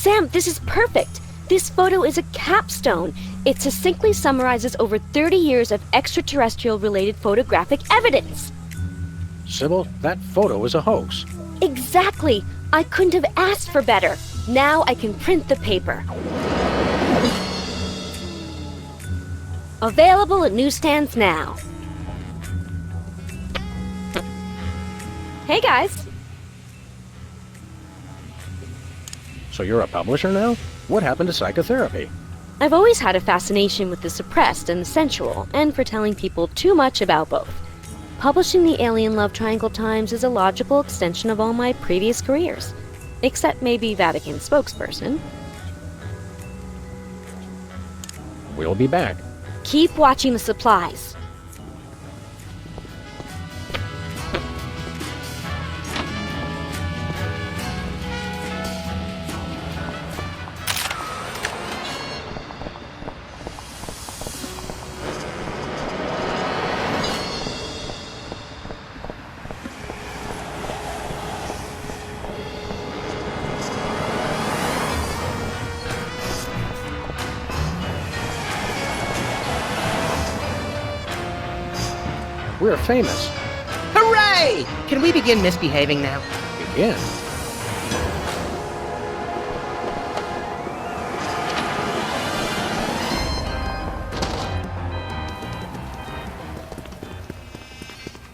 Sam, this is perfect. This photo is a capstone. It succinctly summarizes over 30 years of extraterrestrial-related photographic evidence. Sybil, that photo is a hoax. Exactly. I couldn't have asked for better. Now I can print the paper. Available at newsstands now. Hey, guys. So you're a publisher now? What happened to psychotherapy? I've always had a fascination with the suppressed and the sensual, and for telling people too much about both. Publishing the Alien Love Triangle Times is a logical extension of all my previous careers. Except maybe Vatican spokesperson. We'll be back. Keep watching the supplies. We're famous. Hooray! Can we begin misbehaving now? Begin?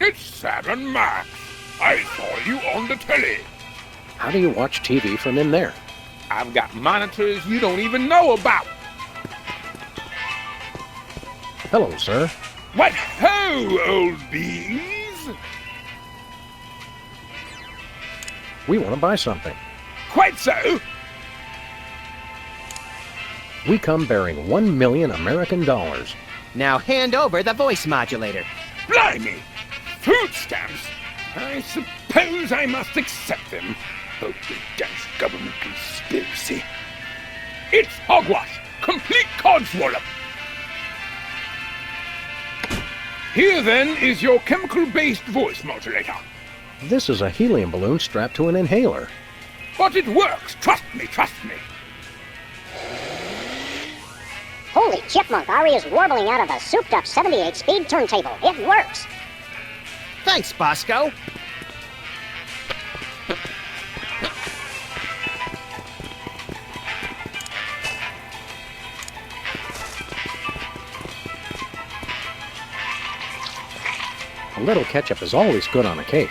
It's Sam and Max. I saw you on the telly. How do you watch TV from in there? I've got monitors you don't even know about. Hello, sir. What ho, old bees? We want to buy something. Quite so. We come bearing 1 million American dollars. Now hand over the voice modulator. Blimey! Food stamps? I suppose I must accept them. Oh, the Danish government conspiracy. It's hogwash! Complete codswallop! Here, then, is your chemical-based voice modulator. This is a helium balloon strapped to an inhaler. But it works! Trust me, trust me! Holy chipmunk, Ari is warbling out of a souped-up 78-speed turntable. It works! Thanks, Bosco. A little ketchup is always good on a cake.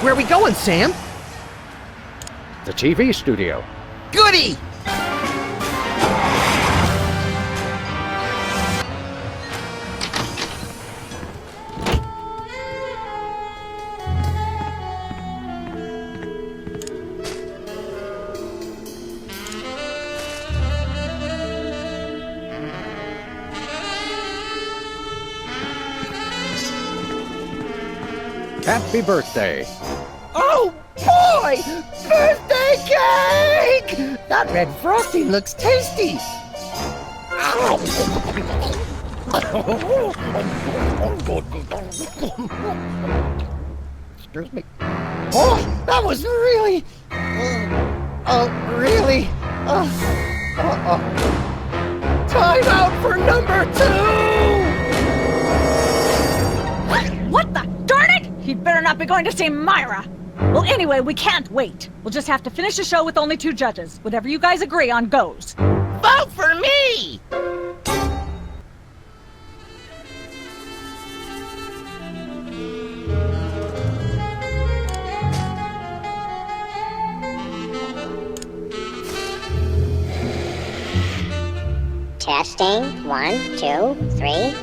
Where are we going, Sam? The TV studio. Goody! Happy birthday. Oh boy! Birthday cake! That red frosting looks tasty. Excuse me. Oh, that was really... really... Time out for number 2! What the? Darn it! He'd better not be going to see Myra. Well, anyway, we can't wait. We'll just have to finish the show with only 2 judges. Whatever you guys agree on goes. Vote for me! Testing. 1, 2, 3.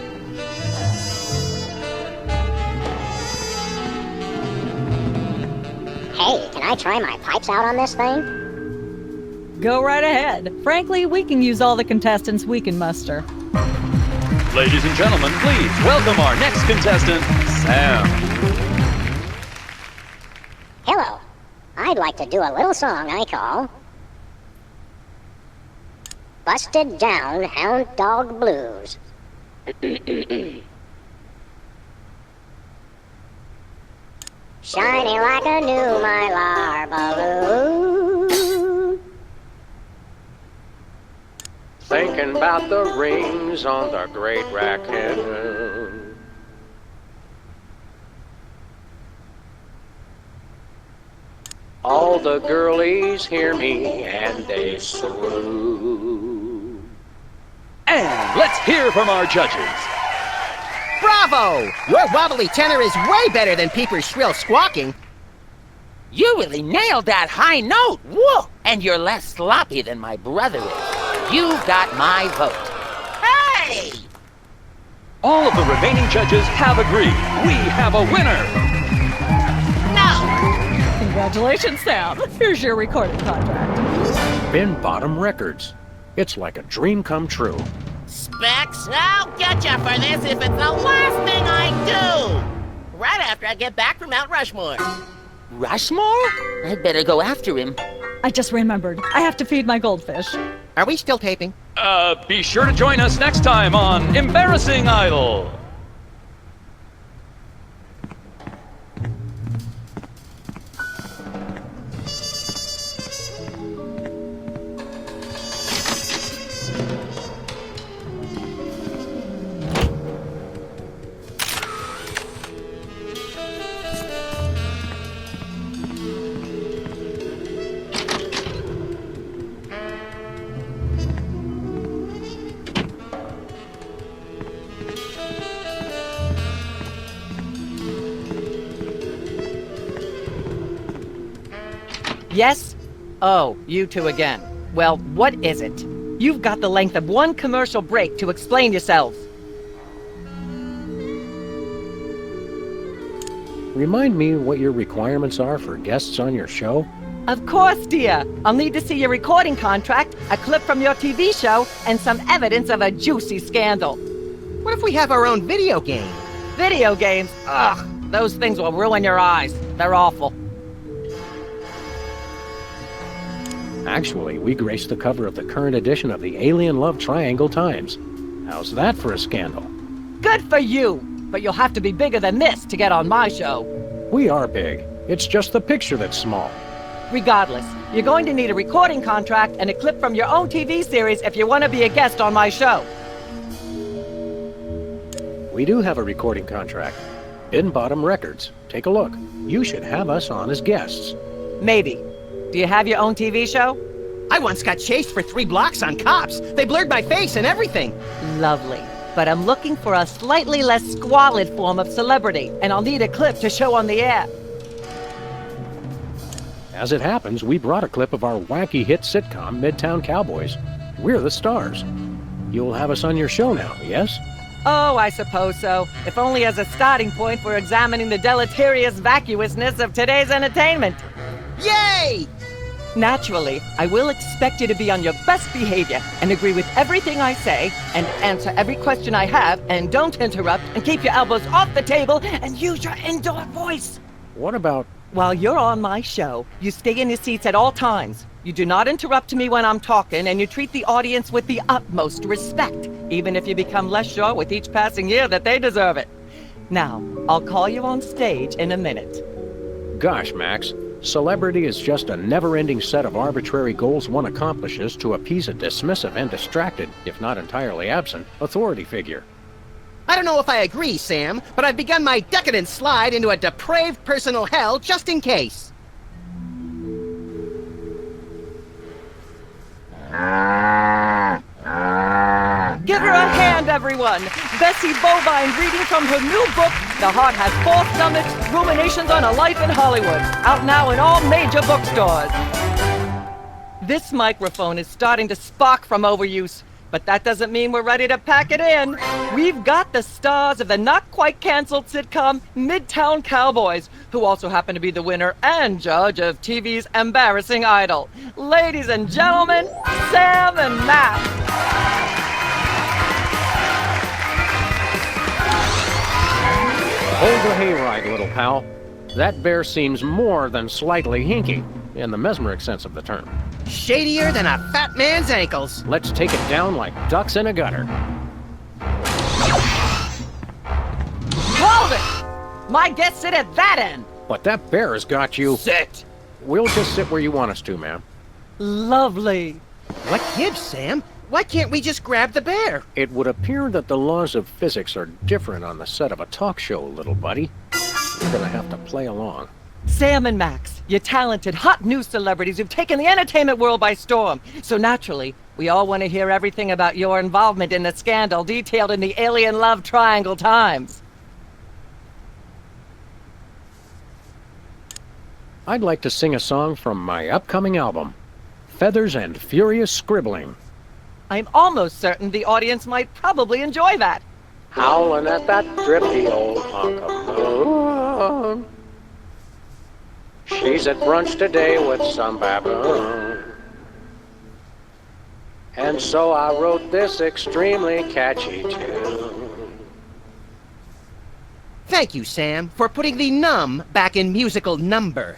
Hey, can I try my pipes out on this thing? Go right ahead. Frankly, we can use all the contestants we can muster. Ladies and gentlemen, please welcome our next contestant, Sam. Hello. I'd like to do a little song I call Busted Down Hound Dog Blues. Shiny like a new Mylar balloon. Thinking about the rings on the Great Raccoon. All the girlies hear me and they swoon. And let's hear from our judges. Bravo! Your wobbly tenor is way better than Peeper's shrill squawking. You really nailed that high note. Whoa! And you're less sloppy than my brother is. You've got my vote. Hey! All of the remaining judges have agreed. We have a winner. No! Congratulations, Sam. Here's your recording contract. Bin Bottom Records. It's like a dream come true. Specs, I'll get you for this if it's the last thing I do! Right after I get back from Mount Rushmore. Rushmore? I'd better go after him. I just remembered. I have to feed my goldfish. Are we still taping? Be sure to join us next time on Embarrassing Idol. Yes? Oh, you two again. Well, what is it? You've got the length of one commercial break to explain yourselves. Remind me what your requirements are for guests on your show? Of course, dear. I'll need to see your recording contract, a clip from your TV show, and some evidence of a juicy scandal. What if we have our own video game? Video games? Ugh, those things will ruin your eyes. They're awful. Actually, we graced the cover of the current edition of the Alien Love Triangle Times. How's that for a scandal? Good for you! But you'll have to be bigger than this to get on my show. We are big. It's just the picture that's small. Regardless, you're going to need a recording contract and a clip from your own TV series if you want to be a guest on my show. We do have a recording contract. Bin Bottom Records. Take a look. You should have us on as guests. Maybe. Do you have your own TV show? I once got chased for 3 blocks on cops. They blurred my face and everything. Lovely. But I'm looking for a slightly less squalid form of celebrity, and I'll need a clip to show on the air. As it happens, we brought a clip of our wacky hit sitcom, Midtown Cowboys. We're the stars. You'll have us on your show now, yes? Oh, I suppose so. If only as a starting point for examining the deleterious vacuousness of today's entertainment. Yay! Naturally, I will expect you to be on your best behavior and agree with everything I say and answer every question I have and don't interrupt and keep your elbows off the table and use your indoor voice. What about... While you're on my show, you stay in your seats at all times. You do not interrupt me when I'm talking and you treat the audience with the utmost respect, even if you become less sure with each passing year that they deserve it. Now, I'll call you on stage in a minute. Gosh, Max. Celebrity is just a never-ending set of arbitrary goals one accomplishes to appease a dismissive and distracted, if not entirely absent, authority figure. I don't know if I agree, Sam, but I've begun my decadent slide into a depraved personal hell just in case. Give her a hand, everyone! Bessie Bovine reading from her new book, The Heart Has 4 Stomachs, Ruminations on a Life in Hollywood, out now in all major bookstores. This microphone is starting to spark from overuse. But that doesn't mean we're ready to pack it in. We've got the stars of the not-quite-canceled sitcom Midtown Cowboys, who also happen to be the winner and judge of TV's Embarrassing Idol. Ladies and gentlemen, Sam and Matt. Hold the hayride, little pal. That bear seems more than slightly hinky, in the mesmeric sense of the term. Shadier than a fat man's ankles. Let's take it down like ducks in a gutter. Hold it! My guests sit at that end. But that bear has got you. Sit. We'll just sit where you want us to, ma'am. Lovely. What gives, Sam? Why can't we just grab the bear? It would appear that the laws of physics are different on the set of a talk show, little buddy. You're gonna have to play along. Sam and Max, you talented, hot news celebrities who've taken the entertainment world by storm. So naturally, we all want to hear everything about your involvement in the scandal detailed in the Alien Love Triangle Times. I'd like to sing a song from my upcoming album, Feathers and Furious Scribbling. I'm almost certain the audience might probably enjoy that. Howling at that drippy old hunk of moon. She's at brunch today with some baboon. And so I wrote this extremely catchy tune. Thank you, Sam, for putting the num back in musical number.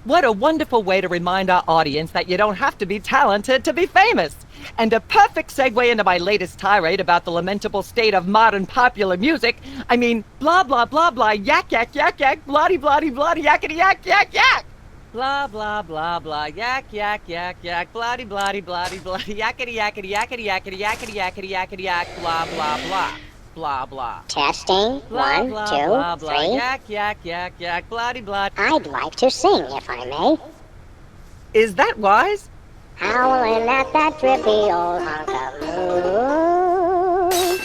What a wonderful way to remind our audience that you don't have to be talented to be famous. And a perfect segue into my latest tirade about the lamentable state of modern popular music. I mean, blah, blah, blah, blah, yak, yak, yak, yak, bloody, bloody, bloody, yakety, yak, yak, yak. Blah, blah, blah, blah, yak, yak, yak, yak, bloody, bloody, bloody, bloody, yakety, yakety, yakety, yakety, yakety, yakety, yakety, yak, blah, blah, blah. Blah, blah. Testing. Blah, One, blah, two, blah, blah, three. yak, yak, yak, yak, bloody, bloody. I'd like to sing, if I may. Is that wise? Howling at that drippy old hunk of moon.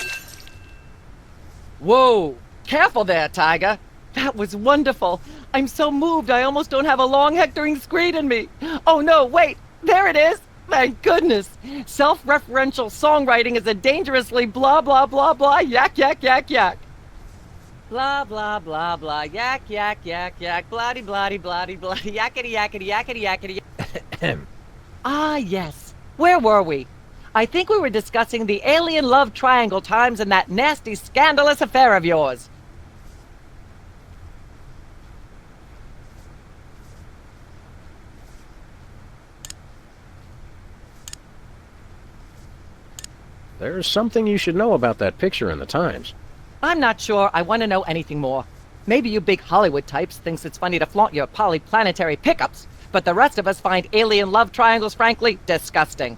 Whoa! Careful there, Tiger. That was wonderful. I'm so moved I almost don't have a long hectoring screed in me. Oh no, wait! There it is! Thank goodness! Self-referential songwriting is a dangerously blah blah blah blah yak yak yak yak. Blah blah blah blah yak yak yak yak bloody bloody bloody bloody yakety yakety yakety yakety. Ah yes. Where were we? I think we were discussing the Alien Love Triangle Times and that nasty scandalous affair of yours. There's something you should know about that picture in the Times. I'm not sure I want to know anything more. Maybe you big Hollywood types thinks it's funny to flaunt your polyplanetary pickups, but the rest of us find alien love triangles frankly disgusting.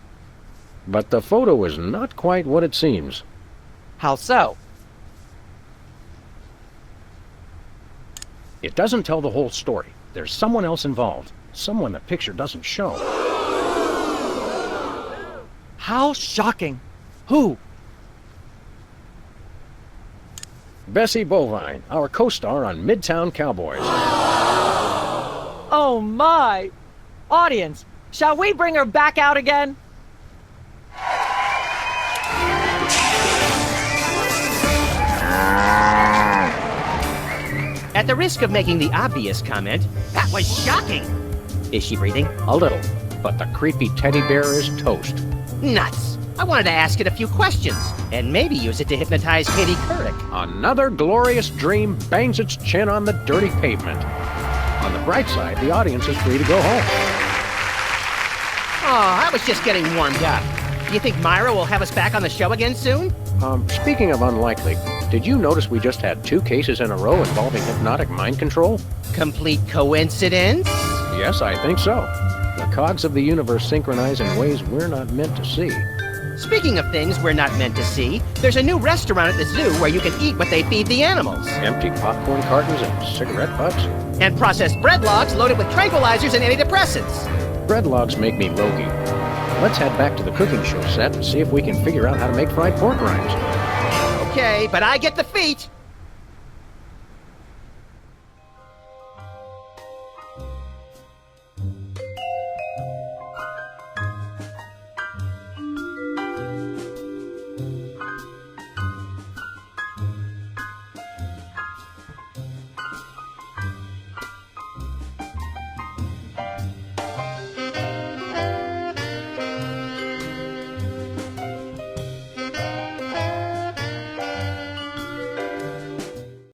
But the photo is not quite what it seems. How so? It doesn't tell the whole story. There's someone else involved. Someone the picture doesn't show. How shocking! Who? Bessie Bovine, our co-star on Midtown Cowboys. Oh my! Audience, shall we bring her back out again? At the risk of making the obvious comment, that was shocking. Is she breathing? A little, but the creepy teddy bear is toast. Nuts. I wanted to ask it a few questions, and maybe use it to hypnotize Katie Couric. Another glorious dream bangs its chin on the dirty pavement. On the bright side, the audience is free to go home. Oh, I was just getting warmed up. Do you think Myra will have us back on the show again soon? Speaking of unlikely, did you notice we just had 2 cases in a row involving hypnotic mind control? Complete coincidence? Yes, I think so. The cogs of the universe synchronize in ways we're not meant to see. Speaking of things we're not meant to see, there's a new restaurant at the zoo where you can eat what they feed the animals. Empty popcorn cartons and cigarette butts? And processed bread logs loaded with tranquilizers and antidepressants. Bread logs make me logy. Let's head back to the cooking show set and see if we can figure out how to make fried pork rinds. Okay, but I get the feet.